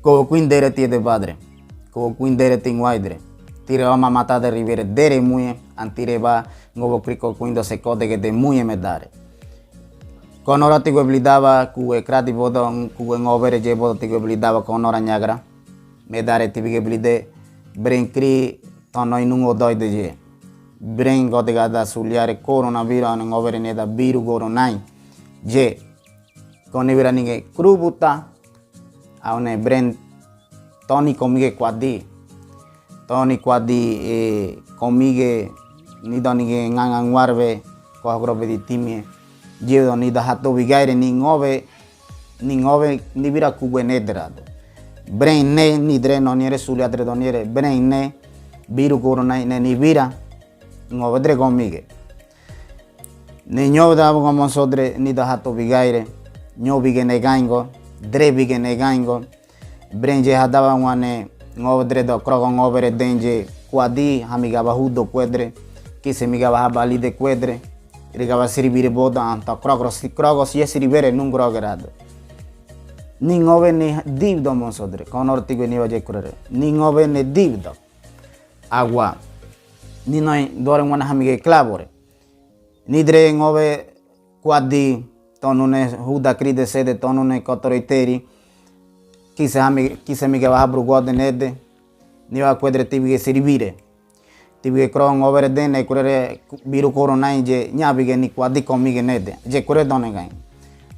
Como cuindere tiene padre, como cuindere tinguaidre, tire va mamata de rivere dere muye, antire va ngobo crico cuindo se code que de muye me dare. Conora tigo blidava, cuwe crati bodon, cuwe ngobere je bodo tigo blidava conora nyagra, me dare tibige blide, bren cri tono inungo doi de je. Bren gode gada suliare coronavirus an ngobere neda biru goro nai, je. Konibira ninge krubuta, aune bren Tony comige quadi comige ni donige ngangang warbe ko grobe di timie jedo ni da hato bigaire ni ngove ni bira kubwe nedrado brain ne ni dre no niere sulle atre doniere brain ne biru corona ne ni bira ngove dre comige ne nyoda como sodre ni da hato bigaire nyobige ne gango dre bige ne gango Brenje hadava wane ngovedre do krogo ngovere denje quadi hamigava hudo quedre kise migava habali de quedre rigava siribire boda anta krogo si siribere nun grogerado ni ngove ni divdo monsodre conortigo ni vaje kurere ni ngove ne divdo agua ni noi dore wana hamige clavore ni dre ngove quadi tonune huda cride sede tonune cotoriteri Kise mi va brugode nede ni va quedre tibige siribire tibige krong over dene kurere biru corona je nyabige ni quadi comige nede je kure done gai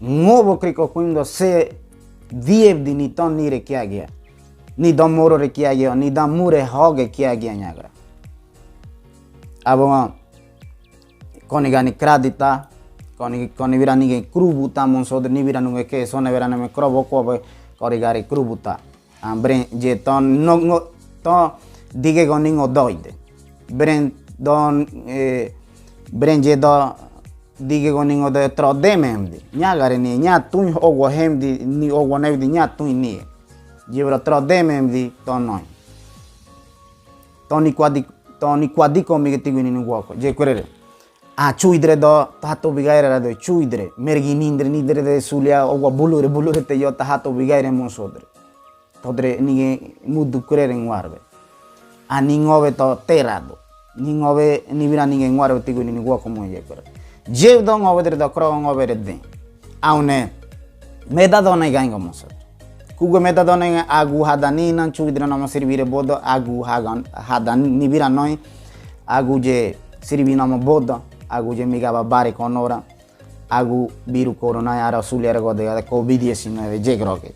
ngobo kriko quindo se diev di ni ton ni rekiagia ni domoro rekiagia ni da mure hoge kiagia nyagra abo konigani kradita koni virani ge krubuta monsod ni viranu ke sone verane me krobo ko Corigare crubuta, ambren je ton no to dige goningo doide, bren don bren je do dige goningo de tro dememdi, nyagare ni nya tun ogo hemdi ni ogo nevdi nya tun ni, jebro tro dememdi to noi, toni quadi comi che ni nuoco, je querere. A chuidre do tato bigaire rado chuidre merginindre nidre de sulia owa bulure te yo tato bigaire monsodre todre ni mudu kurere ngwarbe a ningove to terado ningove ni vira ninge ngwarbe tigo ni ngwa como ye kore je do ngove do kro ngove de aune meda do na gango monsodre kugo meda do na agu hadani nan chuidre no servire bodo agu hadan ni vira noi agu je servina mo bodo agu je migava bare conora agu biru corona ara suliere gode covid-19 je groge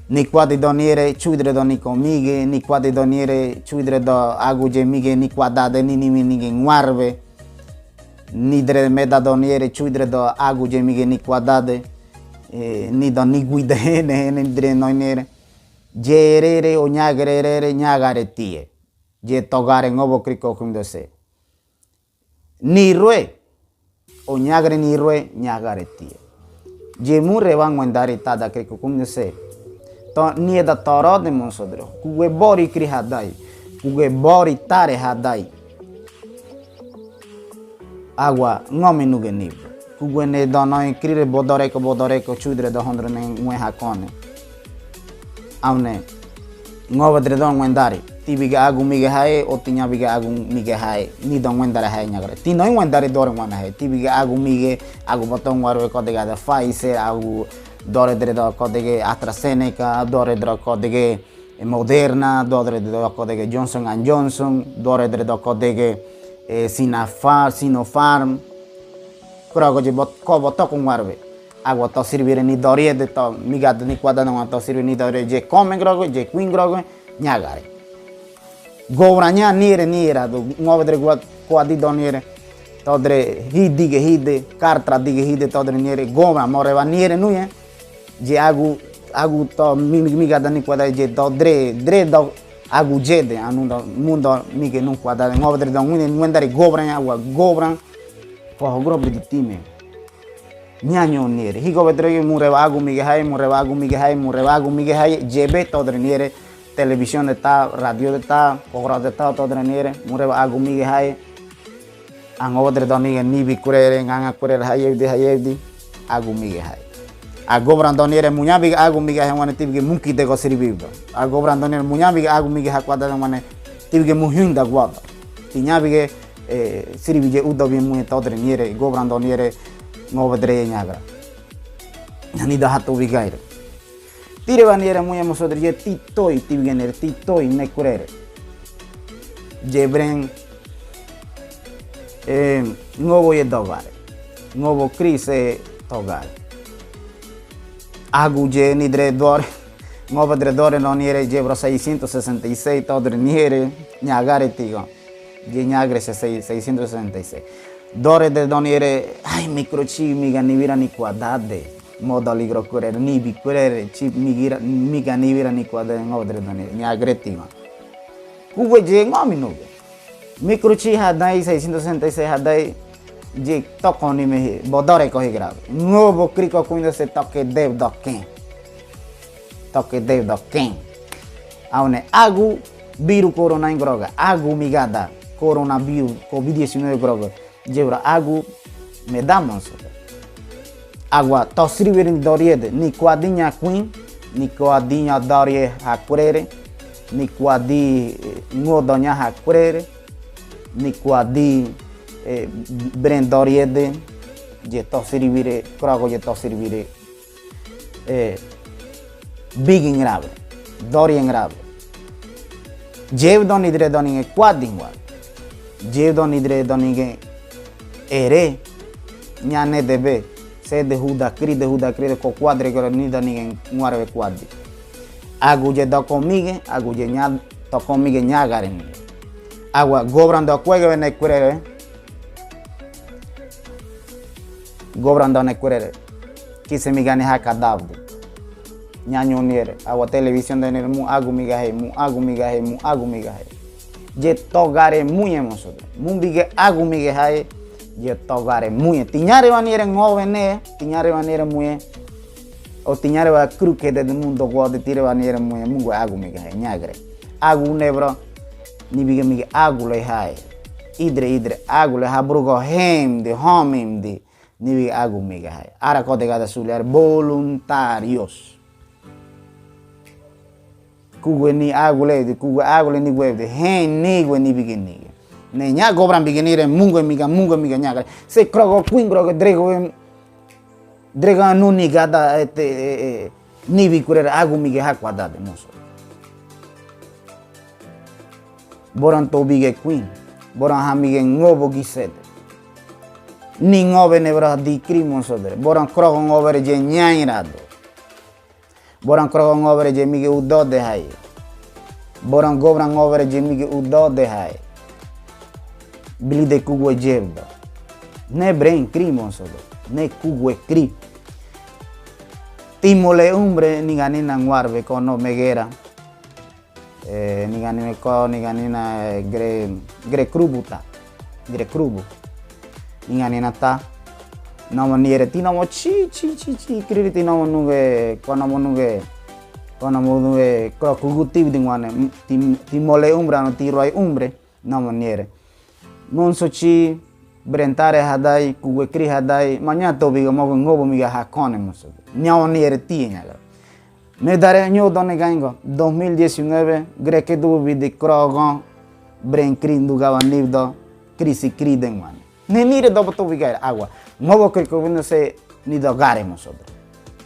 ni quadi doniere chuidre do ni comige ni quadi doniere chuidre do agu je mige ni quadade ni nige ngwarbe ni dre meda doniere chuidre do agu je mige ni quadade ni do ni guide ne dre noinere je rere o nyagare tie je togare ngobo kriko kumdose ni rue o nyagre ni rue nyagare tie je mure vango andare tada che come se to nie da toro de monsodro kuwe bori kri hadai kuwe bori tare hadai agua ngome nuge ni kuwe ne dono krire bodore ko chudre do hondro ne ngwe hakone amne ngovedre don andare tibiga agu mige hae o tinya biga agu mige hae ni don wendara hae nyagare ti no wendare dore wana hae tibiga agu mige agu botong warwe ko de Pfizer agu dore dre do ko de AstraZeneca dore dre ko de Moderna dore dre ko de Johnson and Johnson dore dre do ko de Sinopharm krogo je bot ko boto con warwe agu to servire ni dore de to miga ni quada no to servire ni dore je come grogo je queen grogo nyagare Govranya nire do ngovedre quadi doniere todre hide kartra dige hide todre nire govra moreva nire nuye je agu to miga dani quada je do dre do agu jede anundo mundo mige non quada ngovedre do ngwendare govranya agua govran po grobi di time nyanyo nire higovedre mureva agu mige hai jebe todre nire televisión está, radio está, cobra está, todo nere, mureba agu mige hai, angovedre doni ni bikurere, nganga kurere hayevdi, agu mige hai. Ago brandoniere munyabi agu miga hemane tibige muki de go siribibdo. Ago brandoniere munyabi agu miga hakwada hemane tibige muhyunda guada. Tinyabige siribige udo bi mu todre niere go brandoniere ngovedre nyagra. Nani da hatu bigaire. Tire vaniere muya mosodre je titoi tibige ner titoi ne kurere. Jebren ngovo ye dogare. Ngovo crise togare. Agu je nidre dore, ngovo dre dore non niere je bro 666 todre niere nyagare tigo. Je nyagre 666. Dore de doniere ai microchip miga nivira ni quadade. Modo ligro kurere ni bi kurere chip miga nivira ni quadade ngovo dre doniere nyagre tigo. Kuwe je ngomi nuge. Microchip hadai 666 hadai je tokoni me bodore ko grave. Ngovo kriko kuindo se toque dev doken. Toque dev doken. Aune agu biru corona ingroga. Agu migada coronavirus COVID-19 groga. Jebra agu me damos. Agua tosriverin doriede ni quadinha queen ni quadinha dorie hakurere ni quadi ngodonya hakurere ni quadi brendoriede je tosrivire krogo je tosrivire big ingrave dori ingrave jev doni dire doni quadingwa jev doni dire doni ere nyane debe se de huda kride ko quadre ko ni doni nguare quadri agu je do komige agu je nya to komige nyagare ni agua gobrando kwege ne kurere gobrando ne kurere kise migani haka davde nyanyo niere agua televisión de mu agu migahe mu agu migahe mu agu migahe je togare muy emoso mu bige agu migahe je togare muy tiñare vaniere ngovene tiñare vaniere muy o tiñare va cruque del mundo guade tire vaniere muy mungo agu migahe nyagre agu nebro ni bige mige agu le hai idre agu le habrugo hem de homim de ni bige agu miga hai ara ko de gada suliar voluntarios kugue ni agu le ni web de hen ni we ni bige ni ne nya gobran bige ni re mungo miga nya se krogo quingro drega no ni gada ni bi kurere agu miga ha quadade moso boran to bige queen boran hamige ngobo gisede ni ngove ne bra di crimo sodere boran krogo ngove je nyairado boran krogo ngove je mige udo de hai boran gobran ngove je mige udo de hai blide kugo jevda ne brain crimo sodere ne kugo cri timole umbre ni ganina nguarbe kono megera ni ganina ko ni ganina gre krubuta gre krubu ni ganina ta no maniere ti no chi kriri ti no nuge kono nuge ko kuguti dingwane ti mole umbra no ti roi umbre no maniere non so chi brentare hadai kugue kri hadai manya to bigo mo ngobo miga hakone moso nyawo niere ti nyaga me dare nyo donne gango 2019 greke du vidi krogon bren krindu gava nivdo krisi kriden man ne nire dopo to biga agua ngobo kriko vindo se ni do gare moso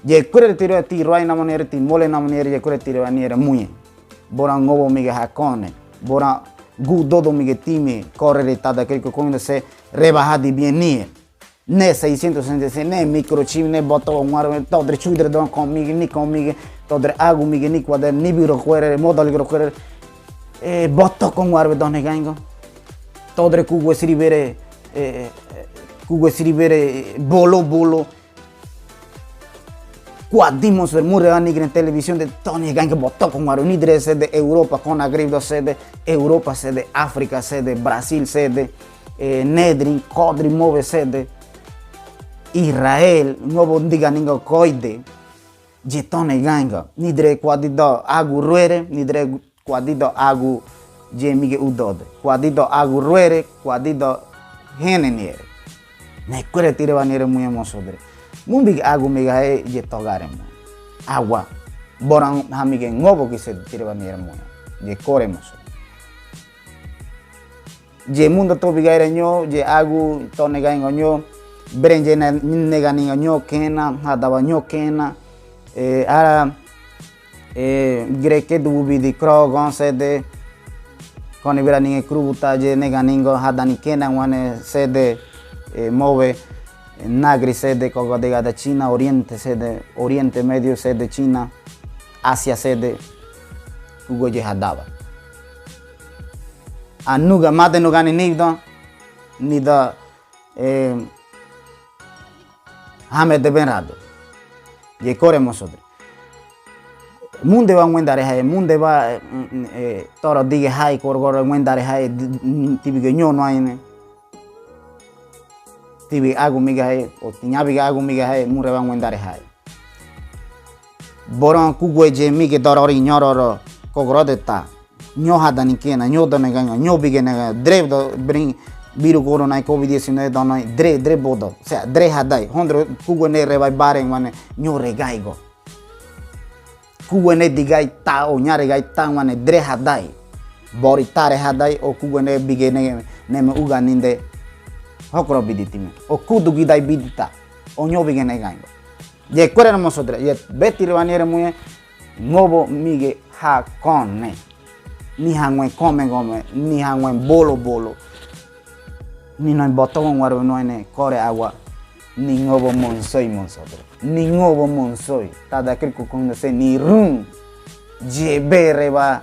je kure tiro ti roi na maniere ti mole na maniere je kure tiro maniere muye bora ngobo miga hakone bora gu dodo miga time correre tada kriko vindo se rebajadi bien ne 666 ne microchip ne boto ngwar todre chudre don conmigo todre agu miga ni quadre ni biro quere modo ligro quere boto con ngwar don gango todre kugo siribere bolo quadimos el muro en televisión de Tony Gang boto con ngwar ni drese de Europa con agribdo sede Europa sede África sede Brasil sede Nedrin, Kodri, Move sede Israel, nuovo diga ningo koide jetone ganga nidre quadido agu ruere nidre quadido agu jemige udode quadido agu ruere quadido heneniere ne quere tire vanire muy hermoso Mumbi agu miga hai je togare mo. Agua. Borang hamige ngobo ki se tireba nira mo. Je kore mo. Je mundo to bigaire nyo, je agu to nega nyo, brenje nega nyo kena, hadaba nyo kena, ara greke dubi di krogon sede, koni bira ninge krubuta je nega ningo hadani kena wane sede move nagri sede kogo dega da China, Oriente sede, Oriente Medio sede China, Asia sede, kugo je hadaba. Anuga mate nugani nigdo nida hame de benrado je kore mosodre munde va ngwendare hai munde va toro dige hai korgoro ngwendare hai tibige nyono aine tibi agu miga hai o tinyabiga agu miga hai mure va ngwendare hai boron kugwe je mige dorori nyororo kogro deta nyo hadani kena nyo done ganga nyo bigene drev do bring biru corona covid-19 dono dre bodo se dre hadai hondro kugone revai bare mane nyo regaigo kugone digai ta o nyare gai ta mane dre hadai bori tare hadai o kugone bigene neme uganinde hokro biditime o kudu gidai bidita o nyo bigene gaigo je kwere no sodre je beti revaniere muye ngobo mige ha konne ni hangwe come ni hangwe bolo ni no botón waro no ene kore agua ni ngobo monsoi ni ngobo monsoi tada kriku kunde se ni rum je bereba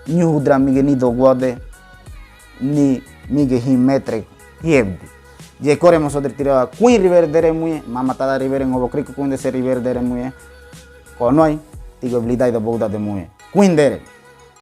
nyudra mige ni dogwade ni mige himetre yebdi je kore monsodre tira kuin riverdere muye mama tada rivere ngobo kriku kunde se riverdere muye konoi tigo blidai do bouda de muye kuin dere